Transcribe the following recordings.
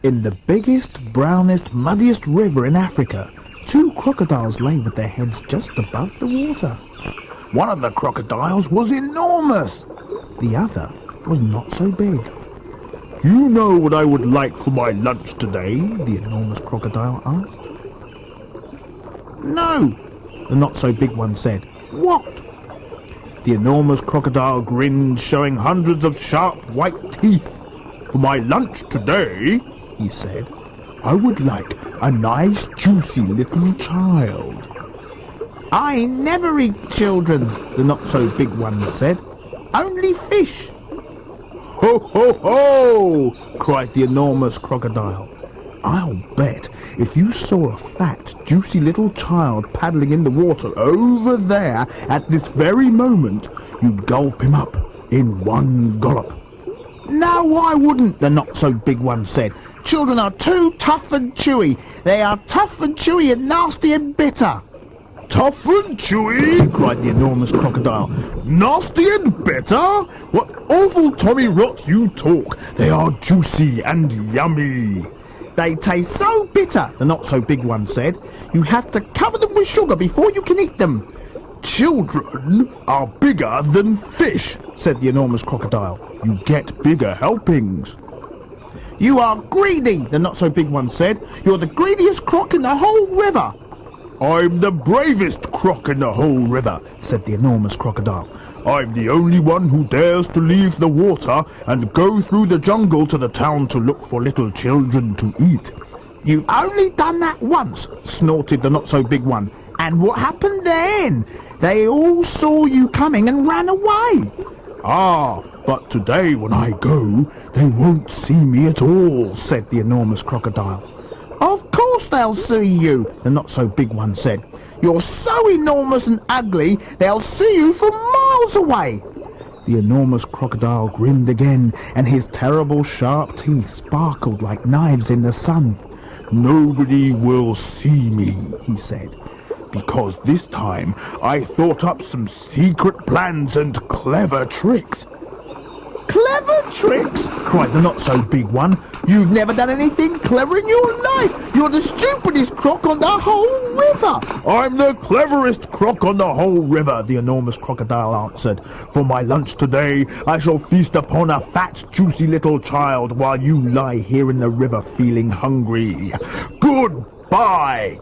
In the biggest, brownest, muddiest river in Africa, two crocodiles lay with their heads just above the water. One of the crocodiles was enormous. The other was not so big. "Do you know what I would like for my lunch today?" the enormous crocodile asked. "No," the not-so-big one said. "What?" The enormous crocodile grinned, showing hundreds of sharp white teeth. "For my lunch today," he said, "I would like a nice, juicy little child." "I never eat children," the not-so-big one said. "Only fish." "Ho, ho, ho!" cried the enormous crocodile. "I'll bet if you saw a fat, juicy little child paddling in the water over there at this very moment, you'd gulp him up in one gulp." "No, I wouldn't," the not-so-big one said. "Children are too tough and chewy. They are tough and chewy and nasty and bitter." "Tough and chewy?" cried the enormous crocodile. "Nasty and bitter? What awful tommy rot you talk! They are juicy and yummy." "They taste so bitter," the not-so-big one said. "You have to cover them with sugar before you can eat them." "Children are bigger than fish," said the enormous crocodile. "You get bigger helpings." "You are greedy," the not-so-big one said. "You're the greediest croc in the whole river." "I'm the bravest croc in the whole river," said the enormous crocodile. "I'm the only one who dares to leave the water and go through the jungle to the town to look for little children to eat." "You've only done that once," snorted the not-so-big one. "And what happened then? They all saw you coming and ran away." "Ah, but today when I go, they won't see me at all," said the enormous crocodile. "Of course they'll see you," the not-so-big one said. "You're so enormous and ugly, they'll see you from miles away." The enormous crocodile grinned again, and his terrible sharp teeth sparkled like knives in the sun. "Nobody will see me," he said, "because this time I thought up some secret plans and clever tricks." "Clever tricks?" cried the not-so-big one. "You've never done anything clever in your life. You're the stupidest croc on the whole river." "I'm the cleverest croc on the whole river," the enormous crocodile answered. "For my lunch today, I shall feast upon a fat, juicy little child while you lie here in the river feeling hungry. Goodbye!"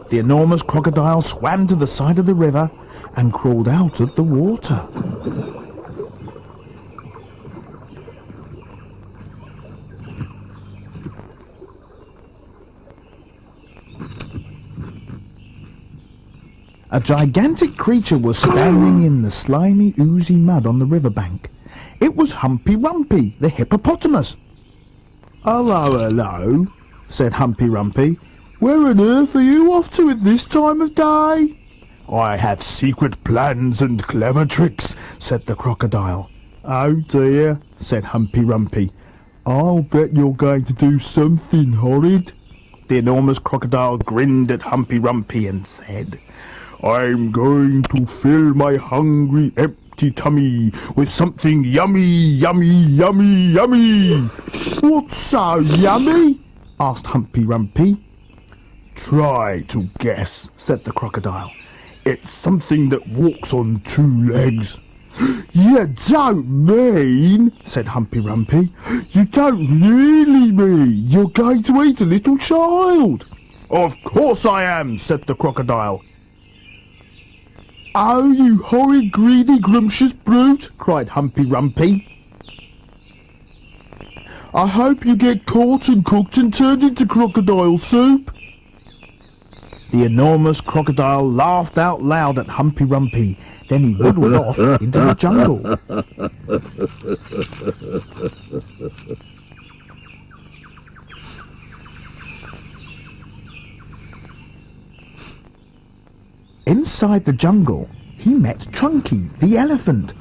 The enormous crocodile swam to the side of the river and crawled out of the water. A gigantic creature was standing in the slimy, oozy mud on the riverbank. It was Humpy Rumpy, the hippopotamus. "Hello, hello," said Humpy Rumpy. "Where on earth are you off to at this time of day?" "I have secret plans and clever tricks," said the crocodile. "Oh dear," said Humpy Rumpy. "I'll bet you're going to do something horrid." The enormous crocodile grinned at Humpy Rumpy and said, "I'm going to fill my hungry, empty tummy with something yummy, yummy, yummy, yummy." "What's so yummy?" asked Humpy Rumpy. "Try to guess," said the crocodile. "It's something that walks on two legs." "You don't mean," said Humpy Rumpy, "you don't really mean you're going to eat a little child?" "Of course I am," said the crocodile. "Oh, you horrid, greedy, grumptious brute!" cried Humpy Rumpy. "I hope you get caught and cooked and turned into crocodile soup." The enormous crocodile laughed out loud at Humpy Rumpy. Then he waddled off into the jungle. Inside the jungle, he met Trunky, the elephant.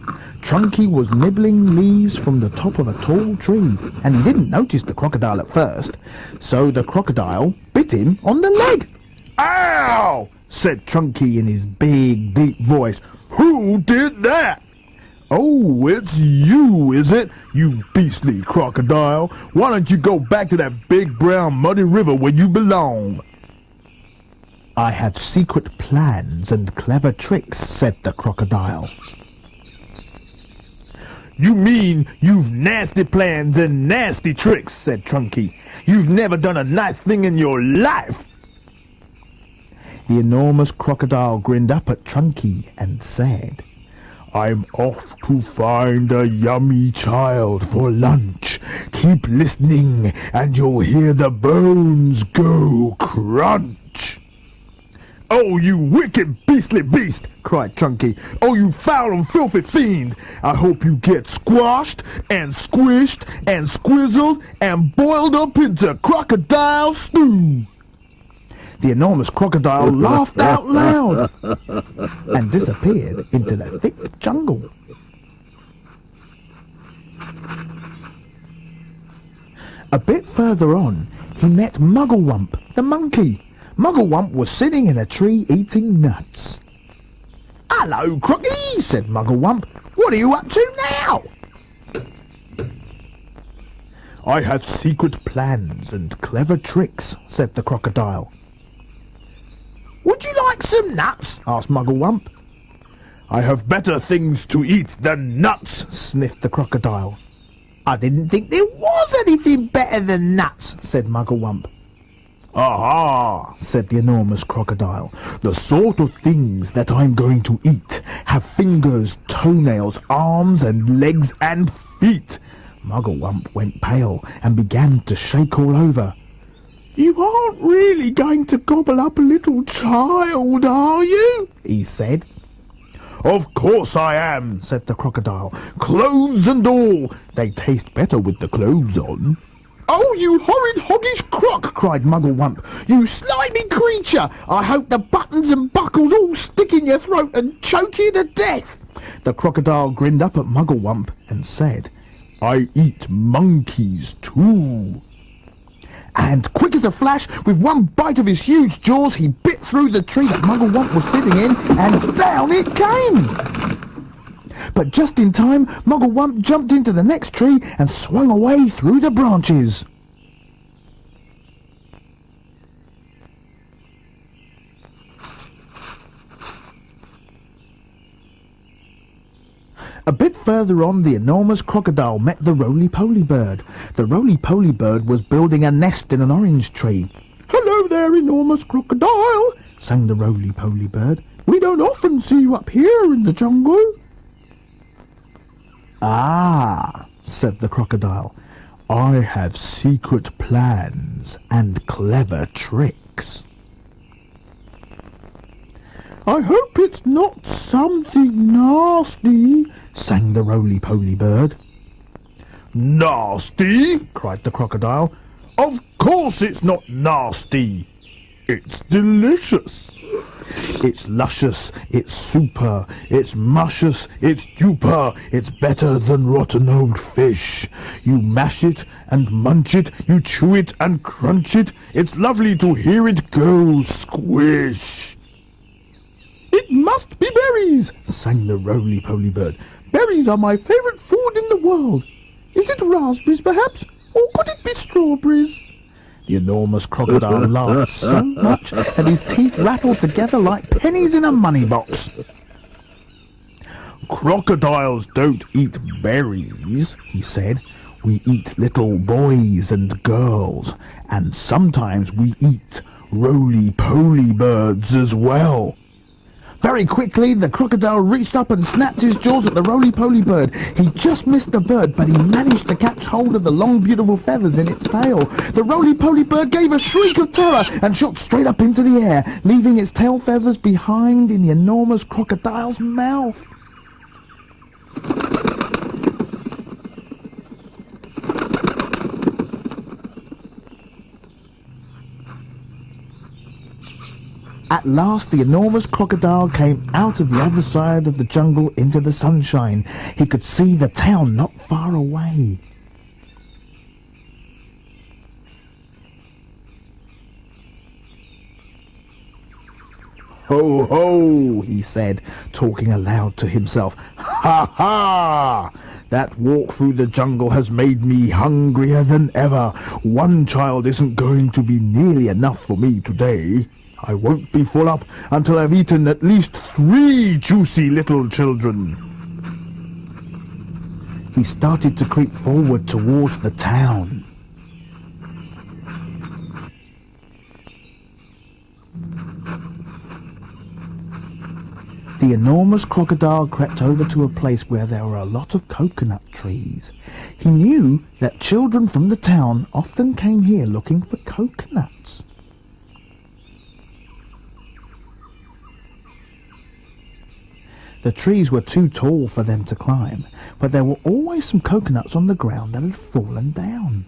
Trunky was nibbling leaves from the top of a tall tree, and he didn't notice the crocodile at first, so the crocodile bit him on the leg. "Ow!" said Trunky in his big, deep voice. "Who did that?" Oh, it's you, is it? You beastly crocodile. Why don't you go back to that big brown muddy river where you belong? I have secret plans and clever tricks, said the crocodile. You mean you've nasty plans and nasty tricks, said Chunky. You've never done a nice thing in your life. The enormous crocodile grinned up at Chunky and said, I'm off to find a yummy child for lunch. Keep listening and you'll hear the bones go crunch. Oh, you wicked beastly beast, cried Chunky. Oh, you foul and filthy fiend. I hope you get squashed and squished and squizzled and boiled up into crocodile stew. The enormous crocodile laughed out loud and disappeared into the thick jungle. A bit further on, he met Mugglewump, the monkey. Mugglewump was sitting in a tree eating nuts. Hello, Crocky, said Mugglewump. What are you up to now? I have secret plans and clever tricks, said the crocodile. Would you like some nuts? Asked Mugglewump. I have better things to eat than nuts, sniffed the crocodile. I didn't think there was anything better than nuts, said Mugglewump. Aha, said the enormous crocodile. The sort of things that I'm going to eat have fingers, toenails, arms and legs and feet. Mugglewump went pale and began to shake all over. You aren't really going to gobble up a little child, are you? He said. Of course I am, said the crocodile. Clothes and all. They taste better with the clothes on. Oh, you horrid hoggish croc, cried Mugglewump. You slimy creature. I hope the buttons and buckles all stick in your throat and choke you to death. The crocodile grinned up at Mugglewump and said, I eat monkeys too. And quick as a flash, with one bite of his huge jaws, he bit through the tree that Mugglewump was sitting in, and down it came! But just in time, Mugglewump jumped into the next tree and swung away through the branches. A bit further on, the enormous crocodile met the roly-poly bird. The roly-poly bird was building a nest in an orange tree. Hello there, enormous crocodile, sang the roly-poly bird. We don't often see you up here in the jungle. Ah, said the crocodile. I have secret plans and clever tricks. I hope it's not something nasty, sang the roly-poly bird. Nasty? Cried the crocodile. Of course it's not nasty. It's delicious. It's luscious, it's super, it's muscious, it's duper, it's better than rotten old fish. You mash it and munch it, you chew it and crunch it, it's lovely to hear it go squish. It must be berries, sang the roly-poly bird. Berries are my favourite food in the world. Is it raspberries, perhaps? Or could it be strawberries? The enormous crocodile laughed so much that his teeth rattled together like pennies in a money box. Crocodiles don't eat berries, he said. We eat little boys and girls, and sometimes we eat roly-poly birds as well. Very quickly, the crocodile reached up and snapped his jaws at the roly-poly bird. He just missed the bird, but he managed to catch hold of the long, beautiful feathers in its tail. The roly-poly bird gave a shriek of terror and shot straight up into the air, leaving its tail feathers behind in the enormous crocodile's mouth. At last, the enormous crocodile came out of the other side of the jungle into the sunshine. He could see the town not far away. Ho, ho, he said, talking aloud to himself. Ha, ha! That walk through the jungle has made me hungrier than ever. One child isn't going to be nearly enough for me today. I won't be full up until I've eaten at least 3 juicy little children. He started to creep forward towards the town. The enormous crocodile crept over to a place where there were a lot of coconut trees. He knew that children from the town often came here looking for coconuts. The trees were too tall for them to climb, but there were always some coconuts on the ground that had fallen down.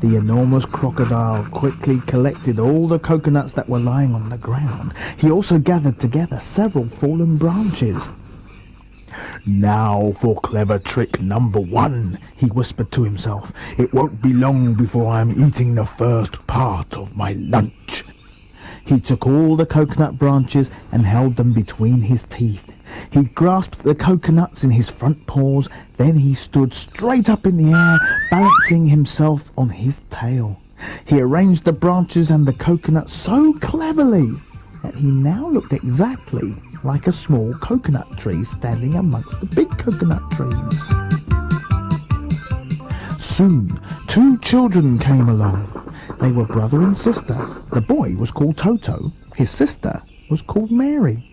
The enormous crocodile quickly collected all the coconuts that were lying on the ground. He also gathered together several fallen branches. "Now for clever trick number 1, he whispered to himself. "It won't be long before I am eating the first part of my lunch." He took all the coconut branches and held them between his teeth. He grasped the coconuts in his front paws, then he stood straight up in the air, balancing himself on his tail. He arranged the branches and the coconuts so cleverly that he now looked exactly like a small coconut tree standing amongst the big coconut trees. Soon, 2 children came along. They were brother and sister. The boy was called Toto. His sister was called Mary.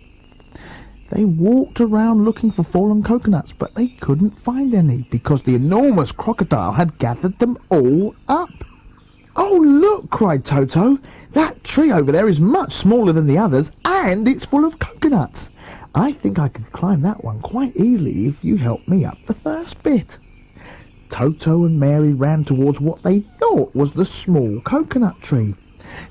They walked around looking for fallen coconuts, but they couldn't find any because the enormous crocodile had gathered them all up. "Oh, look!" cried Toto. "That tree over there is much smaller than the others, and it's full of coconuts. I think I could climb that one quite easily if you help me up the first bit." Toto and Mary ran towards what they thought was the small coconut tree.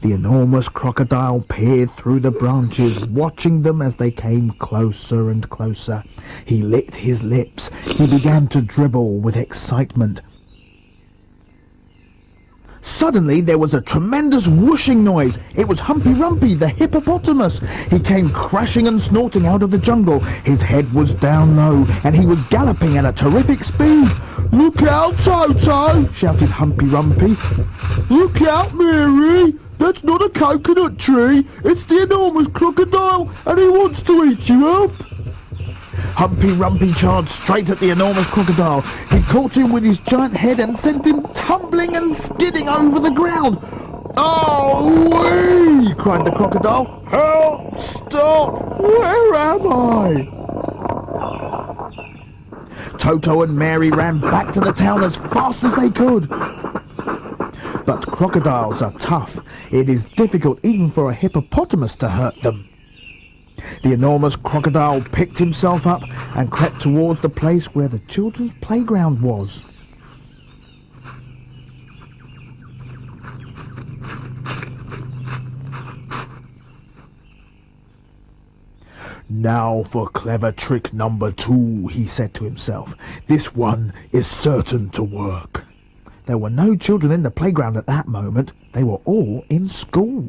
The enormous crocodile peered through the branches, watching them as they came closer and closer. He licked his lips. He began to dribble with excitement. Suddenly there was a tremendous whooshing noise. It was Humpy Rumpy, the hippopotamus. He came crashing and snorting out of the jungle. His head was down low, and he was galloping at a terrific speed. "Look out, Toto!" shouted Humpy Rumpy. "Look out, Mary! That's not a coconut tree. It's the enormous crocodile, and he wants to eat you up." Humpy Rumpy charged straight at the enormous crocodile. He caught him with his giant head and sent him tumbling and skidding over the ground. "Oh-wee!" cried the crocodile. "Help! Stop! Where am I?" Toto and Mary ran back to the town as fast as they could. But crocodiles are tough. It is difficult even for a hippopotamus to hurt them. The enormous crocodile picked himself up and crept towards the place where the children's playground was. "Now for clever trick number 2, he said to himself. "This one is certain to work." There were no children in the playground at that moment. They were all in school.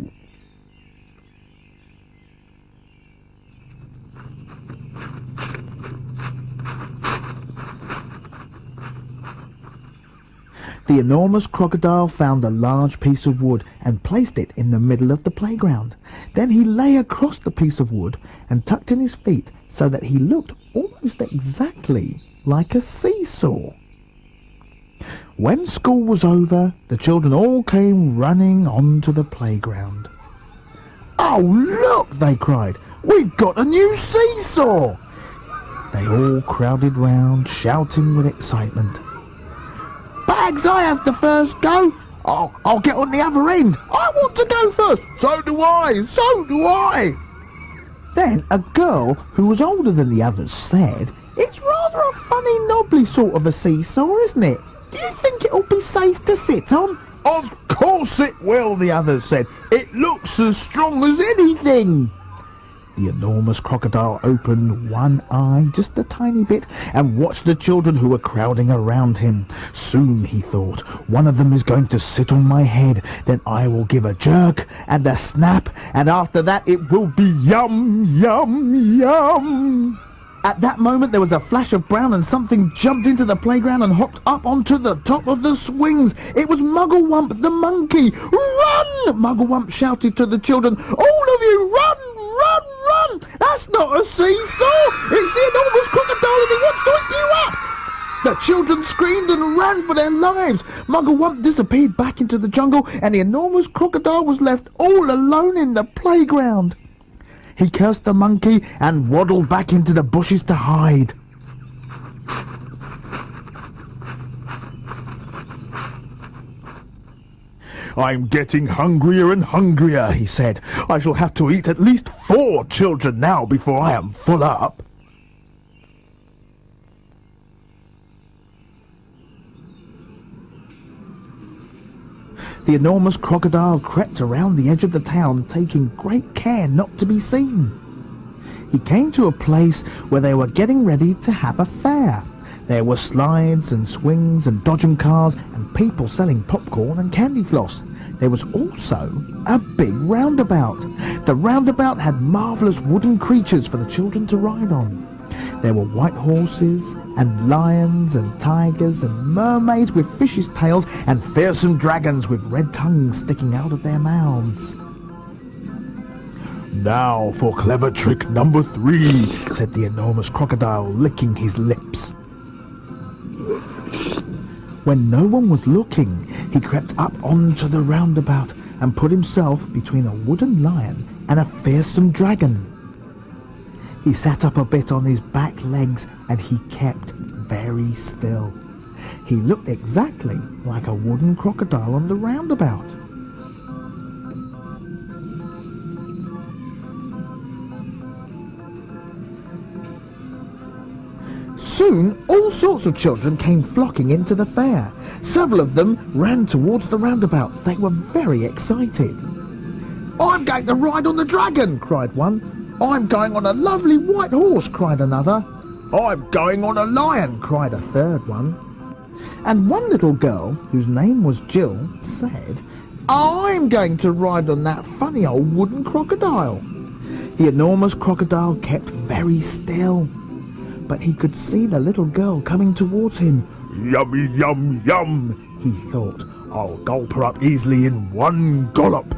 The enormous crocodile found a large piece of wood and placed it in the middle of the playground. Then he lay across the piece of wood and tucked in his feet so that he looked almost exactly like a seesaw. When school was over, the children all came running onto the playground. "Oh, look!" they cried. "We've got a new seesaw!" They all crowded round, shouting with excitement. "Bags, I have the first go! I'll get on the other end! I want to go first! So do I! So do I!" Then a girl who was older than the others said, "It's rather a funny, knobbly sort of a seesaw, isn't it? Do you think it'll be safe to sit on?" "Of course it will," the others said. "It looks as strong as anything." The enormous crocodile opened one eye just a tiny bit and watched the children who were crowding around him. Soon, he thought, one of them is going to sit on my head. Then I will give a jerk and a snap, and after that it will be yum, yum, yum. At that moment there was a flash of brown and something jumped into the playground and hopped up onto the top of the swings. It was Mugglewump the monkey. Run! Mugglewump shouted to the children. All of you, run, run, run! That's not a seesaw! It's the enormous crocodile and he wants to eat you up! The children screamed and ran for their lives. Mugglewump disappeared back into the jungle and the enormous crocodile was left all alone in the playground. He cursed the monkey and waddled back into the bushes to hide. I'm getting hungrier and hungrier, he said. I shall have to eat at least 4 children now before I am full up. The enormous crocodile crept around the edge of the town, taking great care not to be seen. He came to a place where they were getting ready to have a fair. There were slides and swings and dodging cars and people selling popcorn and candy floss. There was also a big roundabout. The roundabout had marvellous wooden creatures for the children to ride on. There were white horses and lions and tigers and mermaids with fishes' tails and fearsome dragons with red tongues sticking out of their mouths. Now for clever trick number 3, said the enormous crocodile, licking his lips. When no one was looking, he crept up onto the roundabout and put himself between a wooden lion and a fearsome dragon. He sat up a bit on his back legs and he kept very still. He looked exactly like a wooden crocodile on the roundabout. Soon, all sorts of children came flocking into the fair. Several of them ran towards the roundabout. They were very excited. I'm going to ride on the dragon, cried one. I'm going on a lovely white horse, cried another. I'm going on a lion, cried a third one. And one little girl, whose name was Jill, said, I'm going to ride on that funny old wooden crocodile. The enormous crocodile kept very still, but he could see the little girl coming towards him. Yummy, yum, yum, he thought. I'll gulp her up easily in one gollop.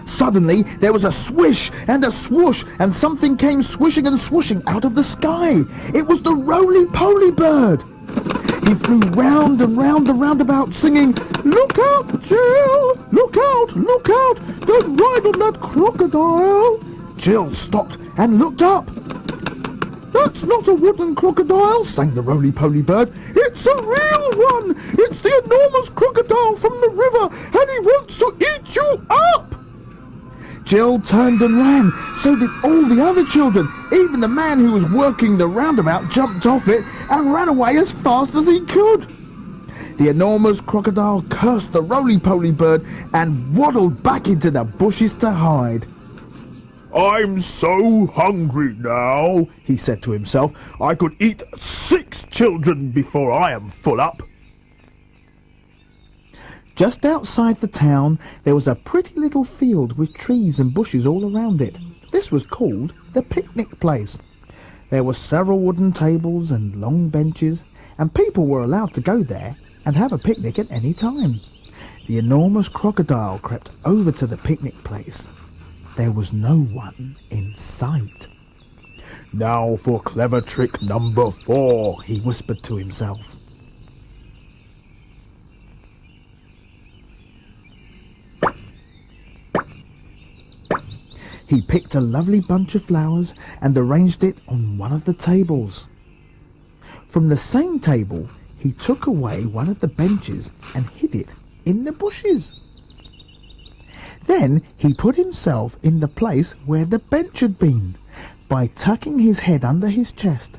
Suddenly, there was a swish and a swoosh, and something came swishing and swooshing out of the sky. It was the roly-poly bird. He flew round and round the roundabout, singing, Look out, Jill! Look out! Look out! Don't ride on that crocodile! Jill stopped and looked up. That's not a wooden crocodile, sang the roly-poly bird. It's a real one! It's the enormous crocodile from the river, and he wants to eat you up! Jill turned and ran. So did all the other children. Even the man who was working the roundabout jumped off it and ran away as fast as he could. The enormous crocodile cursed the roly-poly bird and waddled back into the bushes to hide. I'm so hungry now, he said to himself. I could eat 6 children before I am full up. Just outside the town, there was a pretty little field with trees and bushes all around it. This was called the picnic place. There were several wooden tables and long benches, and people were allowed to go there and have a picnic at any time. The enormous crocodile crept over to the picnic place. There was no one in sight. Now for clever trick number 4, he whispered to himself. He picked a lovely bunch of flowers and arranged it on one of the tables. From the same table, he took away one of the benches and hid it in the bushes. Then he put himself in the place where the bench had been, by tucking his head under his chest,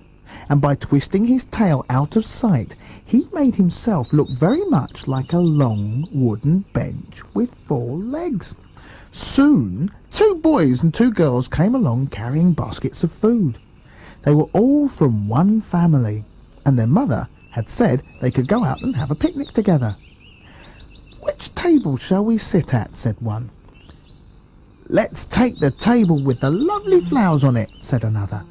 and by twisting his tail out of sight, he made himself look very much like a long wooden bench with 4 legs. Soon, 2 boys and 2 girls came along carrying baskets of food. They were all from one family, and their mother had said they could go out and have a picnic together. "Which table shall we sit at?" said one. "Let's take the table with the lovely flowers on it," said another.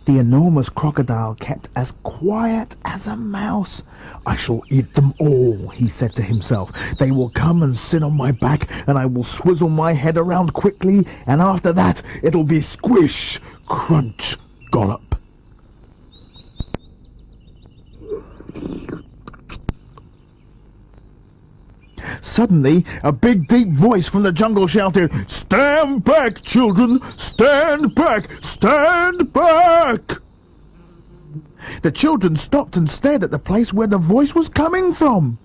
The enormous crocodile kept as quiet as a mouse. "I shall eat them all," he said to himself. "They will come and sit on my back, and I will swizzle my head around quickly, and after that it'll be squish, crunch, gollop." Suddenly, a big, deep voice from the jungle shouted, "Stand back, children! Stand back! Stand back!" The children stopped and stared at the place where the voice was coming from.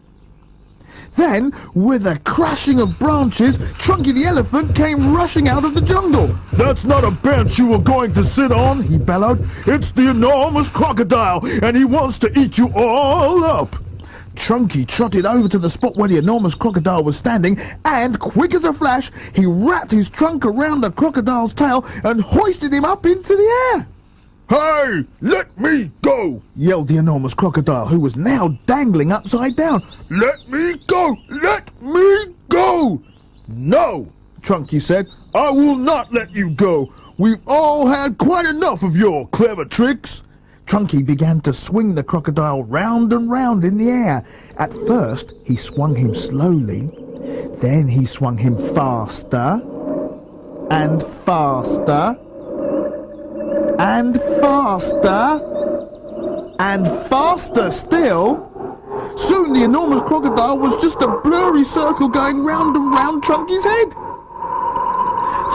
Then, with a crashing of branches, Chunky the elephant came rushing out of the jungle. "That's not a bench you were going to sit on," he bellowed. "It's the enormous crocodile, and he wants to eat you all up." Chunky trotted over to the spot where the enormous crocodile was standing, and, quick as a flash, he wrapped his trunk around the crocodile's tail and hoisted him up into the air. "Hey, let me go!" yelled the enormous crocodile, who was now dangling upside down. "Let me go! Let me go!" "No," Chunky said, "I will not let you go. We've all had quite enough of your clever tricks." Chunky began to swing the crocodile round and round in the air. At first, he swung him slowly. Then he swung him faster and faster and faster and faster still. Soon the enormous crocodile was just a blurry circle going round and round Chunky's head.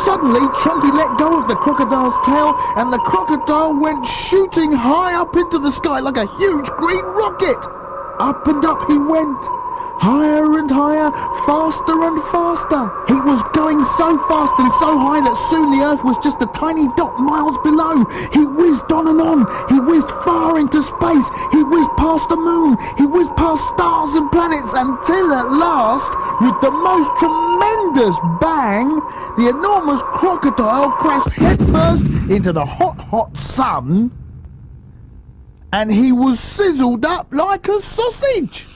Suddenly, Chunky let go of the crocodile's tail, and the crocodile went shooting high up into the sky like a huge green rocket. Up and up he went, higher and higher, faster and faster. He was going so fast and so high that soon the earth was just a tiny dot miles below. He whizzed on and on. He whizzed far into space. He whizzed past the moon. He whizzed past stars and planets until at last, with the most tremendous bang, the enormous crocodile crashed headfirst into the hot, hot sun, and he was sizzled up like a sausage.